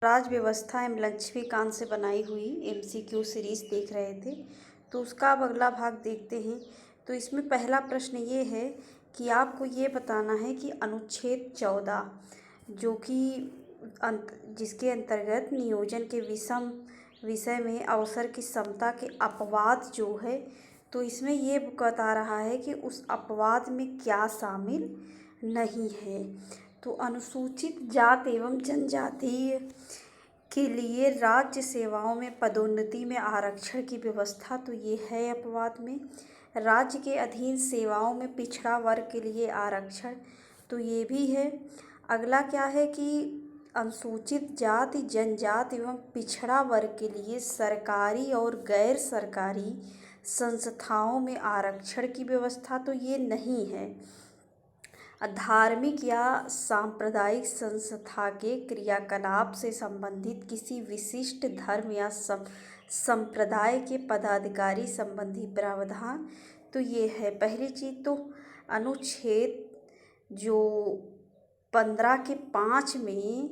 राज व्यवस्था एवं लक्ष्मीकांत से बनाई हुई एमसीक्यू सीरीज़ देख रहे थे। तो उसका अब अगला भाग देखते हैं। तो इसमें पहला प्रश्न ये है कि आपको ये बताना है कि अनुच्छेद 14 जो कि जिसके अंतर्गत नियोजन के विषम विषय में अवसर की समता के अपवाद जो है, तो इसमें ये बता रहा है कि उस अपवाद में क्या शामिल नहीं है। तो अनुसूचित जात एवं जनजातीय के लिए राज्य सेवाओं में पदोन्नति में आरक्षण की व्यवस्था, तो ये है अपवाद में। राज्य के अधीन सेवाओं में पिछड़ा वर्ग के लिए आरक्षण, तो ये भी है। अगला क्या है कि अनुसूचित जाति जनजाति एवं पिछड़ा वर्ग के लिए सरकारी और गैर सरकारी संस्थाओं में आरक्षण की व्यवस्था, तो ये नहीं है। धार्मिक या सांप्रदायिक संस्था के क्रियाकलाप से संबंधित किसी विशिष्ट धर्म या संप्रदाय के पदाधिकारी संबंधी प्रावधान, तो ये है पहली चीज़। तो अनुच्छेद जो 15 के 5 में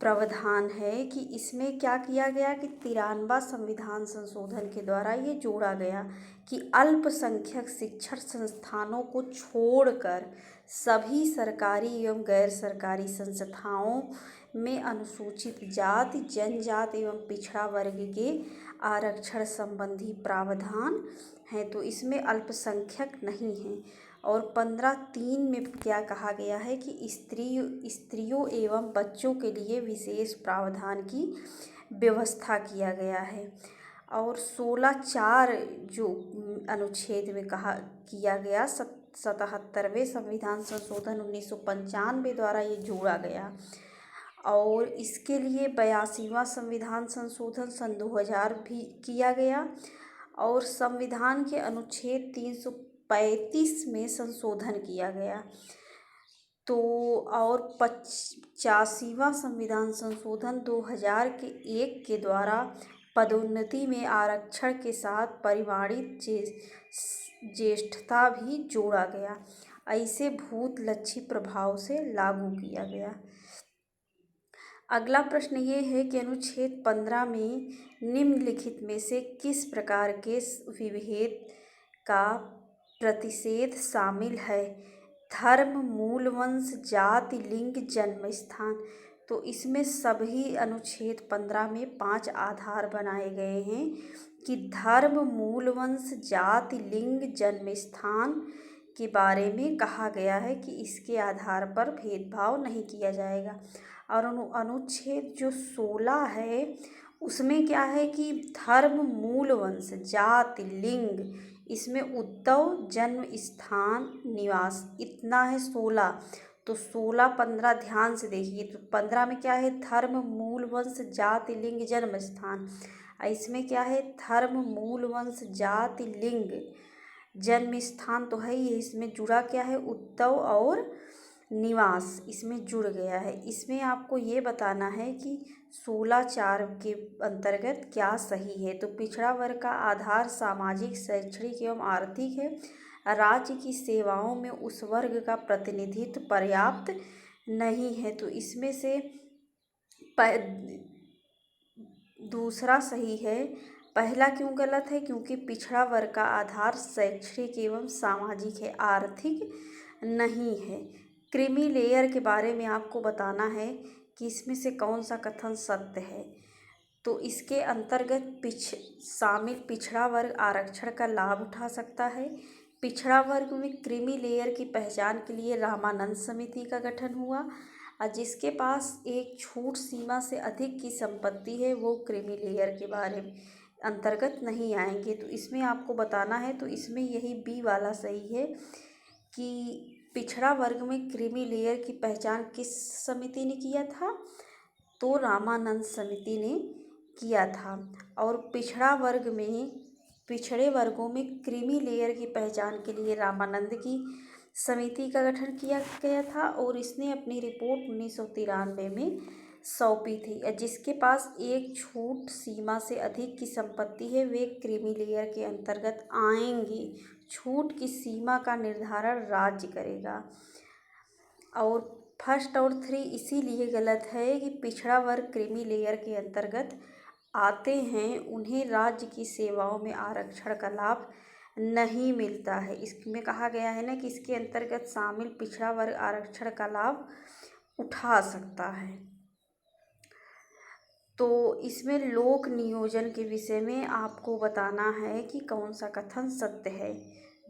प्रावधान है कि इसमें क्या किया गया कि 93वां संविधान संशोधन के द्वारा ये जोड़ा गया कि अल्पसंख्यक शिक्षण संस्थानों को छोड़कर सभी सरकारी एवं गैर सरकारी संस्थाओं में अनुसूचित जाति जनजाति एवं पिछड़ा वर्ग के आरक्षण संबंधी प्रावधान है, तो इसमें अल्पसंख्यक नहीं है। और 15(3) में क्या कहा गया है कि स्त्रियों एवं बच्चों के लिए विशेष प्रावधान की व्यवस्था किया गया है। और 16(4) जो अनुच्छेद में कहा किया गया 77वें संविधान संशोधन 1995 द्वारा ये जोड़ा गया। और इसके लिए 82वां संविधान संशोधन सन 2000 भी किया गया। और संविधान के अनुच्छेद 335 में संशोधन किया गया। तो और 85वां संविधान संशोधन 2001 के द्वारा पदोन्नति में आरक्षण के साथ परिमाणित ज्येष्ठता भी जोड़ा गया। ऐसे भूतलक्षी प्रभाव से लागू किया गया। अगला प्रश्न ये है कि अनुच्छेद 15 में निम्नलिखित में से किस प्रकार के विभेद का प्रतिषेध शामिल है? धर्म, मूल वंश, जाति, लिंग, जन्म स्थान। तो इसमें सभी अनुच्छेद 15 में 5 आधार बनाए गए हैं कि धर्म, मूल वंश, जाति, लिंग, जन्म स्थान के बारे में कहा गया है कि इसके आधार पर भेदभाव नहीं किया जाएगा। और अनुच्छेद जो 16 है उसमें क्या है कि धर्म, मूल वंश, जाति, लिंग, इसमें उद्भव, जन्म स्थान, निवास, इतना है 16। तो 16, 15 ध्यान से देखिए। तो 15 में क्या है? धर्म, मूल वंश, जाति, लिंग, जन्म स्थान। इसमें क्या है? धर्म, मूल वंश, जाति, लिंग, जन्म स्थान तो है ही। इसमें जुड़ा क्या है? उद्भव और निवास इसमें जुड़ गया है। इसमें आपको ये बताना है कि 16(4) के अंतर्गत क्या सही है। तो पिछड़ा वर्ग का आधार सामाजिक, शैक्षणिक एवं आर्थिक है। राज्य की सेवाओं में उस वर्ग का प्रतिनिधित्व पर्याप्त नहीं है। तो इसमें से दूसरा सही है। पहला क्यों गलत है? क्योंकि पिछड़ा वर्ग का आधार शैक्षणिक एवं सामाजिक है, आर्थिक नहीं है। क्रीमी लेयर के बारे में आपको बताना है कि इसमें से कौन सा कथन सत्य है। तो इसके अंतर्गत शामिल पिछड़ा वर्ग आरक्षण का लाभ उठा सकता है। पिछड़ा वर्ग में क्रीमी लेयर की पहचान के लिए रामानंद समिति का गठन हुआ और जिसके पास एक छूट सीमा से अधिक की संपत्ति है वो क्रीमी लेयर के बारे में अंतर्गत नहीं आएंगे। तो इसमें आपको बताना है। तो इसमें यही बी वाला सही है कि पिछड़ा वर्ग में क्रीमी लेयर की पहचान किस समिति ने किया था? तो रामानंद समिति ने किया था। और पिछड़े वर्गों में क्रीमी लेयर की पहचान के लिए रामानंद की समिति का गठन किया गया था और इसने अपनी रिपोर्ट 1993 में सौंपी थी। जिसके पास एक छूट सीमा से अधिक की संपत्ति है वे क्रीमी लेयर के अंतर्गत आएंगे। छूट की सीमा का निर्धारण राज्य करेगा। और फर्स्ट और 3 इसीलिए गलत है कि पिछड़ा वर्ग क्रीमी लेयर के अंतर्गत आते हैं, उन्हें राज्य की सेवाओं में आरक्षण का लाभ नहीं मिलता है। इसमें कहा गया है ना कि इसके अंतर्गत शामिल पिछड़ा वर्ग आरक्षण का लाभ उठा सकता है। तो इसमें लोक नियोजन के विषय में आपको बताना है कि कौन सा कथन सत्य है।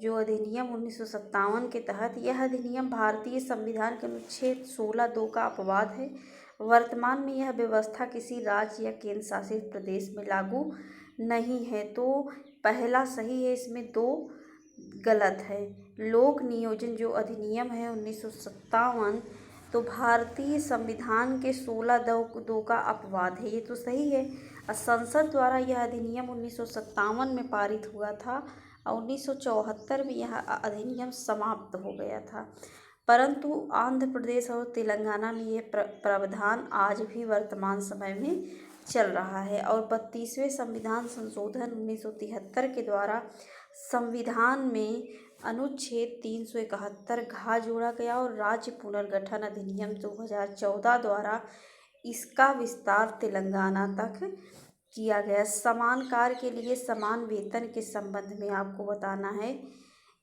जो अधिनियम 1957 के तहत, यह अधिनियम भारतीय संविधान के अनुच्छेद 16(2) का अपवाद है। वर्तमान में यह व्यवस्था किसी राज्य या केंद्र शासित प्रदेश में लागू नहीं है। तो पहला सही है, इसमें 2 गलत है। लोक नियोजन जो अधिनियम है 1957, तो भारतीय संविधान के 16(2) का अपवाद है, ये तो सही है। संसद द्वारा यह अधिनियम 1957 में पारित हुआ था और 1974 में यह अधिनियम समाप्त हो गया था। परंतु आंध्र प्रदेश और तेलंगाना में यह प्रावधान आज भी वर्तमान समय में चल रहा है। और 32वें संविधान संशोधन 1973 के द्वारा संविधान में अनुच्छेद 371 घ जोड़ा गया और राज्य पुनर्गठन अधिनियम 2014 द्वारा इसका विस्तार तेलंगाना तक किया गया। समान कार्य के लिए समान वेतन के संबंध में आपको बताना है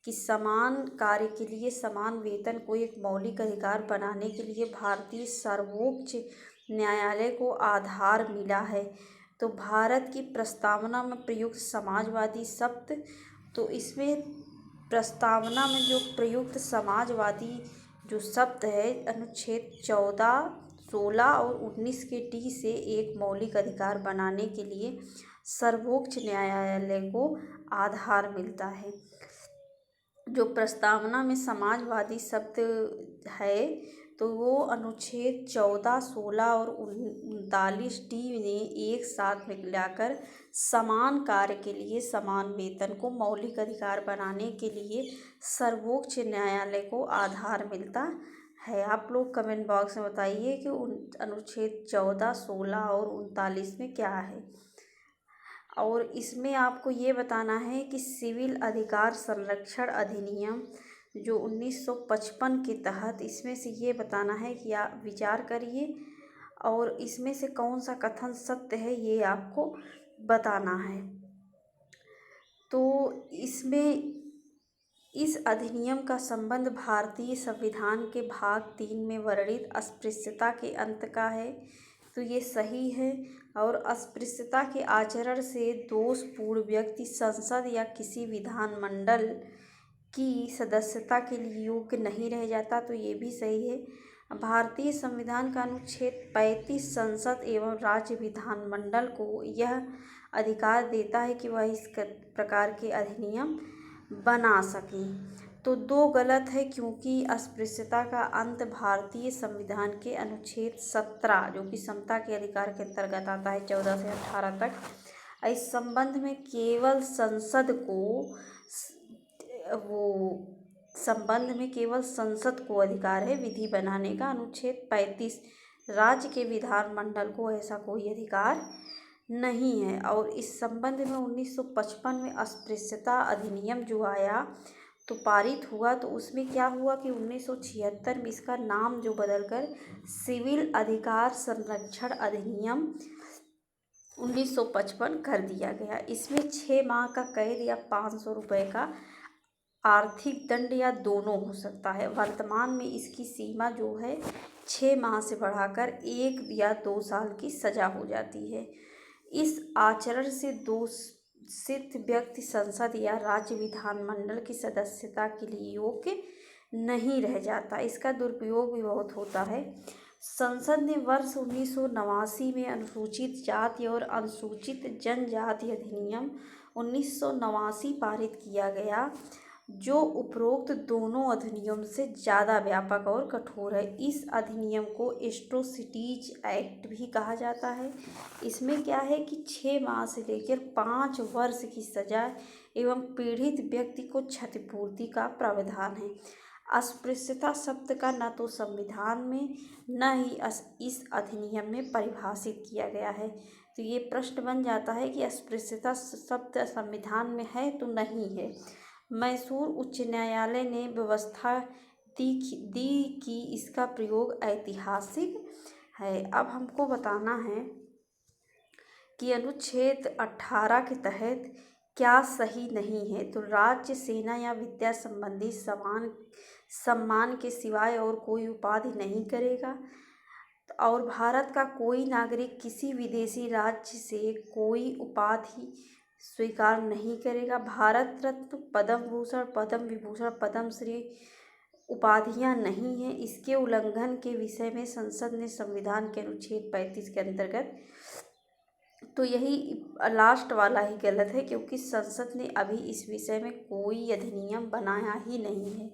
कि समान कार्य के लिए समान वेतन को एक मौलिक अधिकार बनाने के लिए भारतीय सर्वोच्च न्यायालय को आधार मिला है। तो भारत की प्रस्तावना में प्रयुक्त समाजवादी शब्द, तो इसमें प्रस्तावना में जो प्रयुक्त समाजवादी जो शब्द है, अनुच्छेद 14, 16 और 19 के डी से एक मौलिक अधिकार बनाने के लिए सर्वोच्च न्यायालय को आधार मिलता है। जो प्रस्तावना में समाजवादी शब्द है, तो वो अनुच्छेद 14, 16 और 39 डी ने एक साथ मिलाकर समान कार्य के लिए समान वेतन को मौलिक अधिकार बनाने के लिए सर्वोच्च न्यायालय को आधार मिलता है। आप लोग कमेंट बॉक्स में बताइए कि अनुच्छेद 14, 16 और 39 में क्या है। और इसमें आपको ये बताना है कि सिविल अधिकार संरक्षण अधिनियम जो 1955 के तहत, इसमें से ये बताना है कि आप विचार करिए और इसमें से कौन सा कथन सत्य है ये आपको बताना है। तो इसमें इस अधिनियम का संबंध भारतीय संविधान के भाग 3 में वर्णित अस्पृश्यता के अंत का है, तो ये सही है। और अस्पृश्यता के आचरण से दोषपूर्ण व्यक्ति संसद या किसी विधानमंडल की सदस्यता के लिए योग्य नहीं रह जाता, तो ये भी सही है। भारतीय संविधान का अनुच्छेद 35 संसद एवं राज्य विधानमंडल को यह अधिकार देता है कि वह इस प्रकार के अधिनियम बना सकें। तो 2 गलत है, क्योंकि अस्पृश्यता का अंत भारतीय संविधान के अनुच्छेद 17 जो कि समता के अधिकार के अंतर्गत आता है 14 से 18 तक। इस संबंध में केवल संसद को अधिकार है विधि बनाने का। अनुच्छेद 35 राज्य के विधानमंडल को ऐसा कोई अधिकार नहीं है। और इस संबंध में 1955 में अस्पृश्यता अधिनियम जो आया तो पारित हुआ, तो उसमें क्या हुआ कि 1976 में इसका नाम जो बदलकर सिविल अधिकार संरक्षण अधिनियम 1955 कर दिया गया। इसमें 6 माह का कैद या 500 रुपये का आर्थिक दंड या दोनों हो सकता है। वर्तमान में इसकी सीमा जो है 6 माह से बढ़ाकर 1 या 2 साल की सजा हो जाती है। इस आचरण से दोषित व्यक्ति संसद या राज्य विधानमंडल की सदस्यता के लिए योग्य नहीं रह जाता। इसका दुरुपयोग भी बहुत होता है। संसद ने वर्ष 1989 में अनुसूचित जाति और अनुसूचित जनजाति अधिनियम 1989 पारित किया गया, जो उपरोक्त दोनों अधिनियम से ज़्यादा व्यापक और कठोर है। इस अधिनियम को एट्रोसिटीज एक्ट भी कहा जाता है। इसमें क्या है कि 6 माह से लेकर 5 वर्ष की सजा एवं पीड़ित व्यक्ति को क्षतिपूर्ति का प्रावधान है। अस्पृश्यता शब्द का न तो संविधान में न ही इस अधिनियम में परिभाषित किया गया है। तो ये प्रश्न बन जाता है कि अस्पृश्यता शब्द संविधान में है तो नहीं है। मैसूर उच्च न्यायालय ने व्यवस्था दी कि इसका प्रयोग ऐतिहासिक है। अब हमको बताना है कि अनुच्छेद 18 के तहत क्या सही नहीं है। तो राज्य, सेना या विद्या संबंधी सम्मान के सिवाय और कोई उपाधि नहीं करेगा। और भारत का कोई नागरिक किसी विदेशी राज्य से कोई उपाधि स्वीकार नहीं करेगा। भारत रत्न, पद्म भूषण, पद्म विभूषण, पद्मश्री उपाधियां नहीं हैं। इसके उल्लंघन के विषय में संसद ने संविधान के अनुच्छेद 35 के अंतर्गत, तो यही लास्ट वाला ही गलत है, क्योंकि संसद ने अभी इस विषय में कोई अधिनियम बनाया ही नहीं है।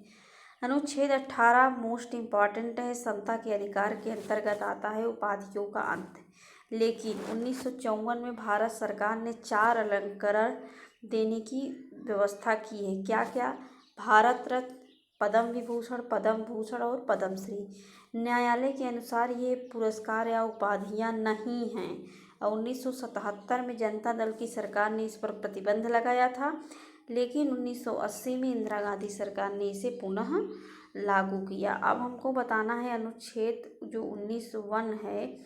अनुच्छेद 18 मोस्ट इम्पॉर्टेंट है, समता के अधिकार के अंतर्गत आता है, उपाधियों का अंत। लेकिन 1954 में भारत सरकार ने 4 अलंकरण देने की व्यवस्था की है। क्या क्या? भारत रत्न, पद्म विभूषण, पद्म भूषण और पद्मश्री। न्यायालय के अनुसार ये पुरस्कार या उपाधियां नहीं हैं। और 1977 में जनता दल की सरकार ने इस पर प्रतिबंध लगाया था, लेकिन 1980 में इंदिरा गांधी सरकार ने इसे पुनः लागू किया। अब हमको बताना है अनुच्छेद जो 19(1) है,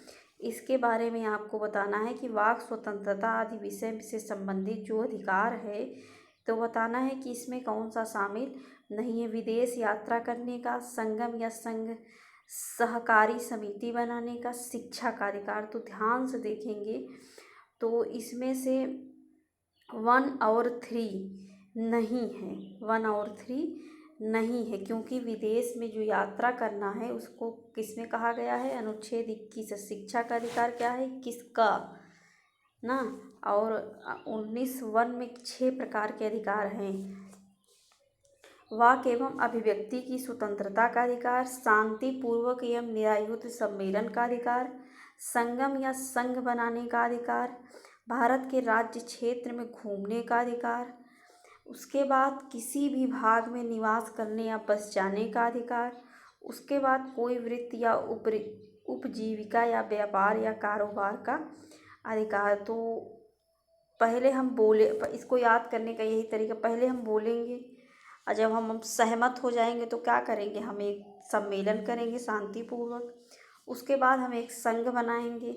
इसके बारे में आपको बताना है कि वाक स्वतंत्रता आदि विषय से संबंधित जो अधिकार है, तो बताना है कि इसमें कौन सा शामिल नहीं है। विदेश यात्रा करने का, संगम या संघ सहकारी समिति बनाने का, शिक्षा का अधिकार। तो ध्यान से देखेंगे तो इसमें से 1 और 3 नहीं है, 1 और 3 नहीं है, क्योंकि विदेश में जो यात्रा करना है उसको किसमें कहा गया है? अनुच्छेद 21। शिक्षा का अधिकार क्या है? 21 का ना। और 19(1) में 6 प्रकार के अधिकार हैं। वाक एवं अभिव्यक्ति की स्वतंत्रता का अधिकार, शांतिपूर्वक एवं निरायुध सम्मेलन का अधिकार, संगम या संघ बनाने का अधिकार, भारत के राज्य क्षेत्र में घूमने का अधिकार, उसके बाद किसी भी भाग में निवास करने या बस जाने का अधिकार, उसके बाद कोई वृत्ति या उपजीविका या व्यापार या कारोबार का अधिकार। तो पहले हम बोले, इसको याद करने का यही तरीका, पहले हम बोलेंगे और जब हम सहमत हो जाएंगे तो क्या करेंगे? हम एक सम्मेलन करेंगे शांतिपूर्वक, उसके बाद हम एक संघ बनाएंगे।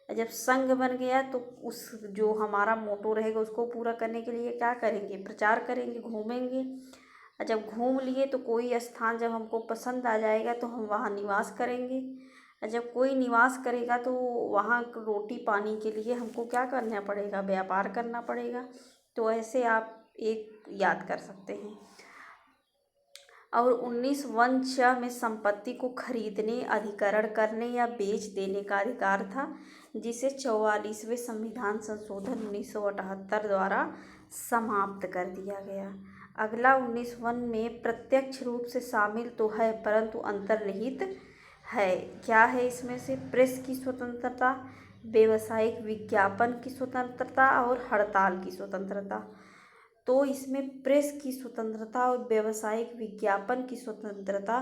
जब संघ बन गया तो उस जो हमारा मोटो रहेगा उसको पूरा करने के लिए क्या करेंगे? प्रचार करेंगे, घूमेंगे। और जब घूम लिए तो कोई स्थान जब हमको पसंद आ जाएगा तो हम वहाँ निवास करेंगे। और जब कोई निवास करेगा तो वहाँ रोटी पानी के लिए हमको क्या करना पड़ेगा? व्यापार करना पड़ेगा। तो ऐसे आप एक याद कर सकते हैं। और 19(1)(च) में संपत्ति को खरीदने, अधिग्रहण करने या बेच देने का अधिकार था, जिसे 44वें संविधान संशोधन 1978 द्वारा समाप्त कर दिया गया। अगला 19(1) में प्रत्यक्ष रूप से शामिल तो है परंतु अंतर्निहित है। क्या है इसमें से? प्रेस की स्वतंत्रता, व्यावसायिक विज्ञापन की स्वतंत्रता और हड़ताल की स्वतंत्रता। तो इसमें प्रेस की स्वतंत्रता और व्यावसायिक विज्ञापन की स्वतंत्रता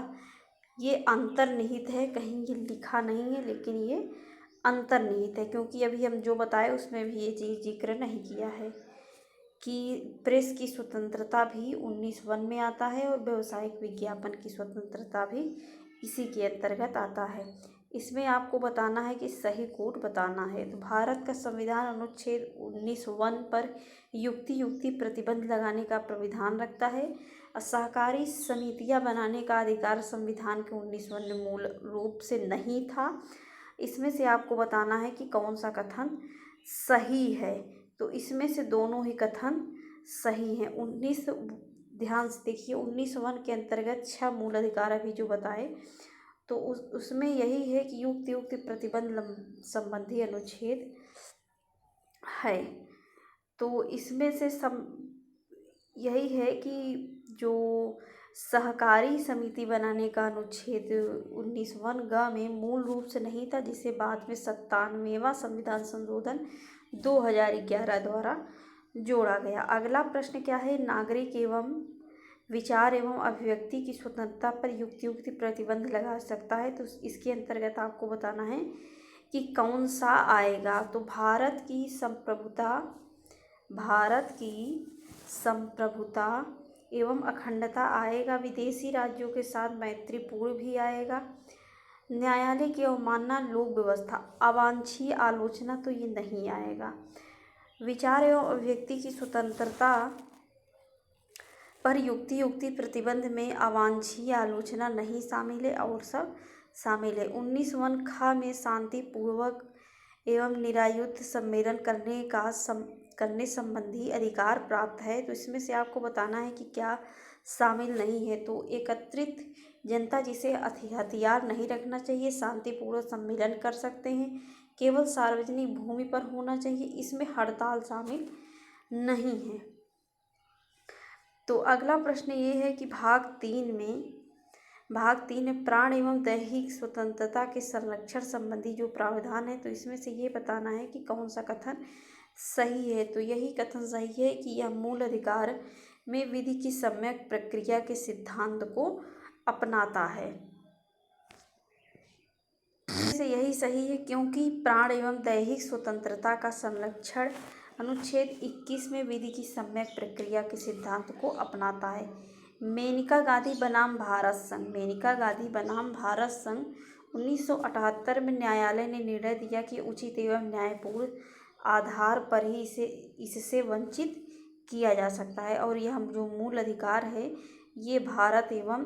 ये अंतर्निहित है, कहीं ये लिखा नहीं है, लेकिन ये अंतर्निहित है, क्योंकि अभी हम जो बताए उसमें भी ये चीज़ जिक्र नहीं किया है कि प्रेस की स्वतंत्रता भी 19(1) में आता है और व्यावसायिक विज्ञापन की स्वतंत्रता भी इसी के अंतर्गत आता है। इसमें आपको बताना है कि सही कोड बताना है। तो भारत का संविधान अनुच्छेद 19(1) पर युक्ति प्रतिबंध लगाने का प्राविधान रखता है। सहकारी समितियां बनाने का अधिकार संविधान के 19(1) में मूल रूप से नहीं था। इसमें से आपको बताना है कि कौन सा कथन सही है। तो इसमें से दोनों ही कथन सही हैं। 19 ध्यान से देखिए, 19(1) के अंतर्गत 6 मूल अधिकार अभी जो बताए, तो उसमें यही है कि युक्ति प्रतिबंध संबंधी अनुच्छेद है। तो इसमें से यही है कि जो सहकारी समिति बनाने का अनुच्छेद 19(1) में मूल रूप से नहीं था, जिसे बाद में 97वां संविधान संशोधन 2011 द्वारा जोड़ा गया। अगला प्रश्न क्या है? नागरिक एवं विचार एवं अभिव्यक्ति की स्वतंत्रता पर युक्ति प्रतिबंध लगा सकता है। तो इसके अंतर्गत आपको बताना है कि कौन सा आएगा। तो भारत की संप्रभुता एवं अखंडता आएगा। विदेशी राज्यों के साथ मैत्रीपूर्ण भी आएगा। न्यायालय की अवमानना, लोक व्यवस्था, अवांछनीय आलोचना तो ये नहीं आएगा। विचार एवं अभिव्यक्ति की स्वतंत्रता पर युक्ति प्रतिबंध में अवांछनीय आलोचना नहीं शामिल है और सब शामिल है। 19 ख में शांतिपूर्वक एवं निरायुध सम्मेलन करने संबंधी अधिकार प्राप्त है। तो इसमें से आपको बताना है कि क्या शामिल नहीं है। तो एकत्रित जनता जिसे हथियार नहीं रखना चाहिए, शांतिपूर्वक सम्मेलन कर सकते हैं, केवल सार्वजनिक भूमि पर होना चाहिए, इसमें हड़ताल शामिल नहीं है। तो अगला प्रश्न ये है कि भाग तीन में प्राण एवं दैहिक स्वतंत्रता के संरक्षण संबंधी जो प्रावधान है, तो इसमें से ये बताना है कि कौन सा कथन सही है। तो यही कथन सही है कि यह मूल अधिकार में विधि की सम्यक प्रक्रिया के सिद्धांत को अपनाता है। से यही सही है क्योंकि प्राण एवं दैहिक स्वतंत्रता का संरक्षण अनुच्छेद 21 में विधि की सम्यक प्रक्रिया के सिद्धांत को अपनाता है। मेनका गांधी बनाम भारत संघ 1978 में न्यायालय ने निर्णय दिया कि उचित एवं न्यायपूर्ण आधार पर ही इससे वंचित किया जा सकता है और यह जो मूल अधिकार है ये भारत एवं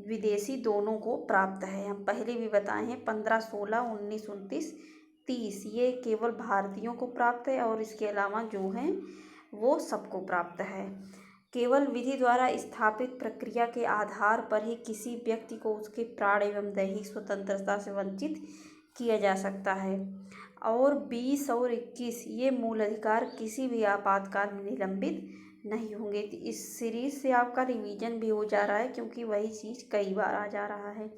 विदेशी दोनों को प्राप्त है। हम पहले भी बताए हैं 15, 16, 19, 29, 30 ये केवल भारतीयों को प्राप्त है और इसके अलावा जो हैं वो सबको प्राप्त है। केवल विधि द्वारा स्थापित प्रक्रिया के आधार पर ही किसी व्यक्ति को उसके प्राण एवं दैहिक स्वतंत्रता से वंचित किया जा सकता है। और 20 और 21 ये मूल अधिकार किसी भी आपातकाल में निलंबित नहीं होंगे। इस सीरीज से आपका रिवीजन भी हो जा रहा है क्योंकि वही चीज़ कई बार आ जा रहा है।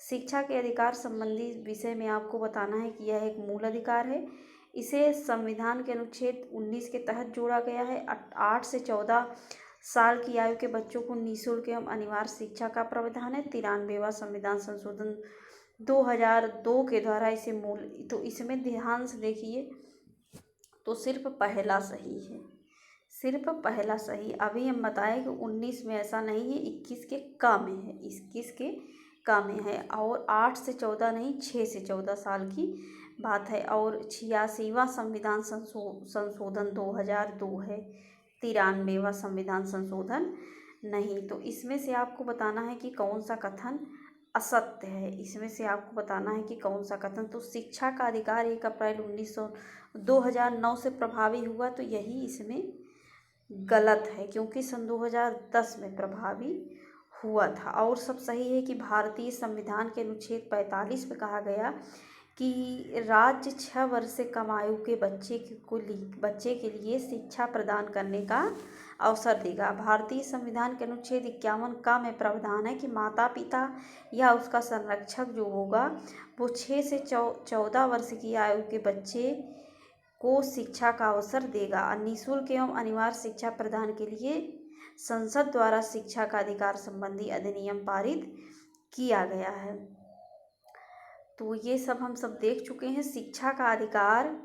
शिक्षा के अधिकार संबंधी विषय में आपको बताना है कि यह एक मूल अधिकार है। इसे संविधान के अनुच्छेद 19 के तहत जोड़ा गया है। 8 से 14 साल की आयु के बच्चों को निःशुल्क एवं अनिवार्य शिक्षा का प्रावधान है। 93वां संविधान संशोधन 2002 के द्वारा इसे मूल, तो इसमें ध्यान से देखिए तो सिर्फ पहला सही है, सिर्फ पहला सही। अभी हम बताएं कि 19 में ऐसा नहीं है, 21 के क में है, 21 के क में है। और 8 से 14 नहीं, 6 से 14 साल की बात है। और 86वां संविधान संशोधन 2002 है, 93वां संविधान संशोधन नहीं। तो इसमें से आपको बताना है कि कौन सा कथन असत्य है। इसमें से आपको बताना है कि कौन सा कथन, तो शिक्षा का अधिकार 1 अप्रैल 2009 से प्रभावी हुआ, तो यही इसमें गलत है क्योंकि सन 2010 में प्रभावी हुआ था। और सब सही है कि भारतीय संविधान के अनुच्छेद 45 में कहा गया कि राज्य 6 वर्ष से कम आयु के बच्चे के लिए शिक्षा प्रदान करने का अवसर देगा। भारतीय संविधान के अनुच्छेद 51 का में प्रावधान है कि माता पिता या उसका संरक्षक जो होगा वो 6 से 14 वर्ष की आयु के बच्चे को शिक्षा का अवसर देगा। निःशुल्क एवं अनिवार्य शिक्षा प्रदान के लिए संसद द्वारा शिक्षा का अधिकार संबंधी अधिनियम पारित किया गया है। तो ये सब हम सब देख चुके हैं। शिक्षा का अधिकार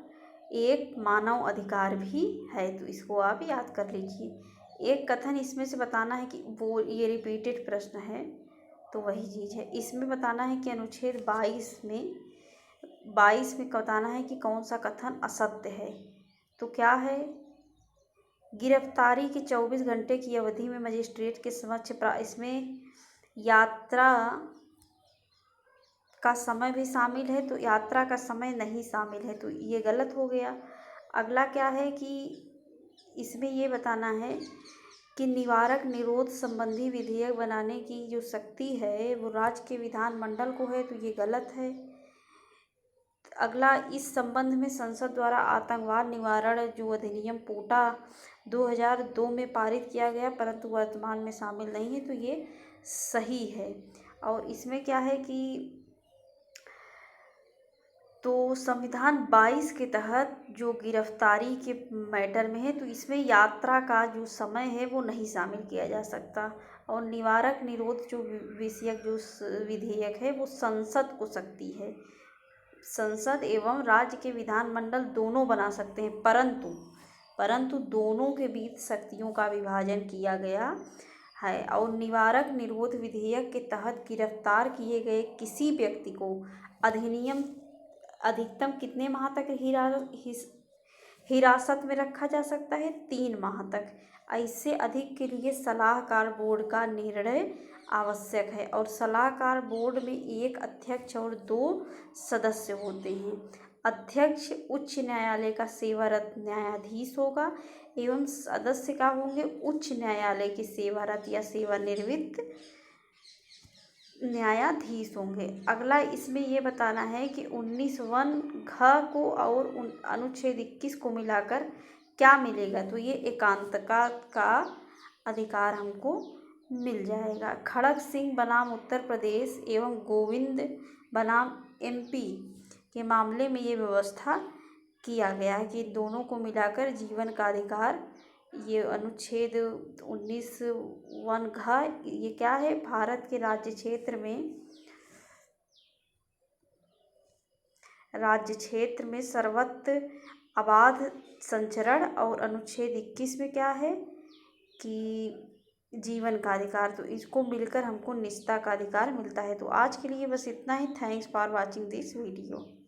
एक मानव अधिकार भी है, तो इसको आप याद कर लीजिए। एक कथन इसमें से बताना है कि वो ये रिपीटेड प्रश्न है, तो वही चीज़ है। इसमें बताना है कि अनुच्छेद 22 में बताना है कि कौन सा कथन असत्य है। तो क्या है, गिरफ्तारी के 24 घंटे की अवधि में मजिस्ट्रेट के समक्ष इसमें यात्रा का समय भी शामिल है, तो यात्रा का समय नहीं शामिल है, तो ये गलत हो गया। अगला क्या है कि इसमें ये बताना है कि निवारक निरोध संबंधी विधेयक बनाने की जो शक्ति है वो राज्य के विधानमंडल को है, तो ये गलत है। अगला, इस संबंध में संसद द्वारा आतंकवाद निवारण जो अधिनियम पोटा 2002 में पारित किया गया परंतु वर्तमान में शामिल नहीं है, तो ये सही है। और इसमें क्या है कि तो संविधान 22 के तहत जो गिरफ्तारी के मैटर में है, तो इसमें यात्रा का जो समय है वो नहीं शामिल किया जा सकता। और निवारक निरोध जो विषयक जो विधेयक है वो संसद को शक्ति है, संसद एवं राज्य के विधानमंडल दोनों बना सकते हैं, परंतु परंतु दोनों के बीच शक्तियों का विभाजन किया गया है। और निवारक निरोध विधेयक के तहत गिरफ्तार किए गए किसी व्यक्ति को अधिनियम अधिकतम कितने माह तक हिरासत में रखा जा सकता है? 3 माह तक। इससे अधिक के लिए सलाहकार बोर्ड का निर्णय आवश्यक है और सलाहकार बोर्ड में एक अध्यक्ष और 2 सदस्य होते हैं। अध्यक्ष उच्च न्यायालय का सेवारत न्यायाधीश होगा एवं सदस्य क्या होंगे? उच्च न्यायालय के सेवारत या सेवानिवृत्त न्यायाधीश होंगे। अगला इसमें ये बताना है कि 19(1) को और अनुच्छेद 21 को मिलाकर क्या मिलेगा? तो ये एकांतता का अधिकार हमको मिल जाएगा। खड़ग सिंह बनाम उत्तर प्रदेश एवं गोविंद बनाम MP के मामले में ये व्यवस्था किया गया है कि दोनों को मिलाकर जीवन का अधिकार, ये अनुच्छेद 19(1) ये क्या है? भारत के राज्य क्षेत्र में सर्वत्र अबाध संचरण, और अनुच्छेद 21 में क्या है कि जीवन का अधिकार। तो इसको मिलकर हमको निजता का अधिकार मिलता है। तो आज के लिए बस इतना ही। Thanks for watching this video.